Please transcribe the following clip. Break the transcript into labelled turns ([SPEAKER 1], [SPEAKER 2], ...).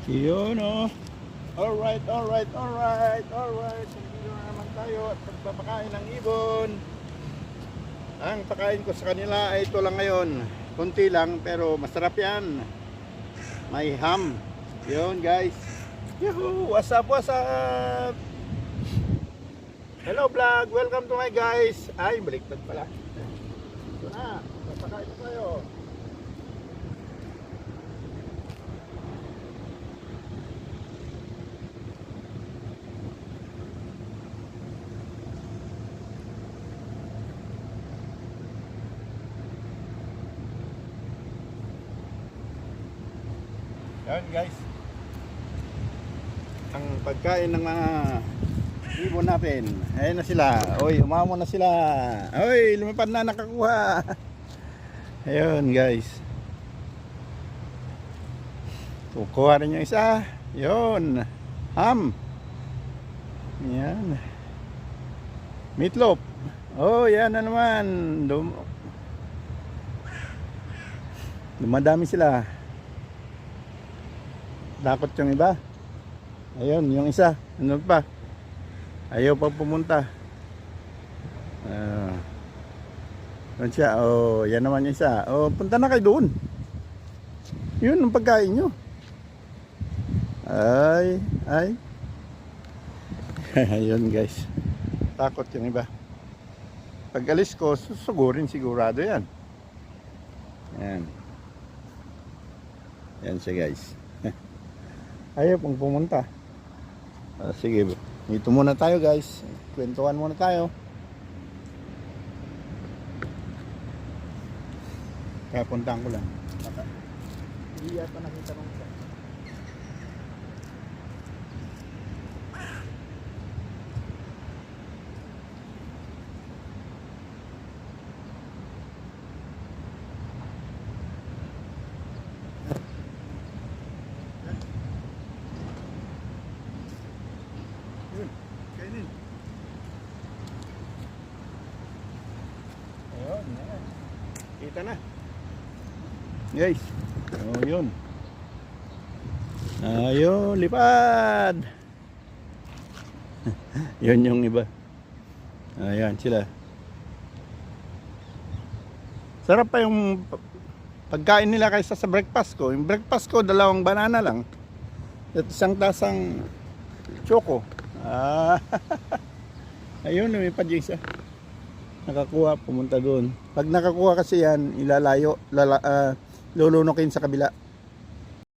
[SPEAKER 1] Yun oh. Alright. Nandito na naman tayo at pagpapakain ng ibon. Ang pakain ko sa kanila ay ito lang ngayon. Kunti lang pero masarap yan. May ham. Yun guys. Yuhu! What's up? Hello vlog! Welcome to my guys. Ay, baliktad pala. Ito na. Pagpakain tayo. Yan guys, ang pagkain ng mga ibon natin. Ayun na sila. Oy, umamo na sila. Oy, lumipad na, nakakuha. Ayun guys, kukuha rin yung isa. Yun, ham. Yan, meatloaf. Oh, yan na naman. Dumadami sila. Dakot yung iba. Ayun, yung isa. Ano pa? Ayaw pa pumunta. Doon siya. Oh, yan naman yung isa. Oh, punta na kayo doon. Yun ang pagkain nyo. Ay. Ayun guys. Takot yung iba. Pag alis ko, susugurin sigurado yan. Yan. Yan siya guys. Ayaw pong pumunta. Sige, dito muna tayo guys. Kwentuhan muna tayo. Kaya puntahan ko lang. Hindi yata nakita nung isa. Kainin. Ayun, yan. Kita na. Guys. Oh, yun. Ayun, lipad. Yun yung iba. Ayan sila. Sarap pa yung pagkain nila kaysa sa breakfast ko. Yung breakfast ko, 2 banana lang. At isang tasang choco. Ayun, lumipad yung isa. Nakakuha, pumunta doon. Pag nakakuha kasi yan, ilalayo, lulunukin sa kabila.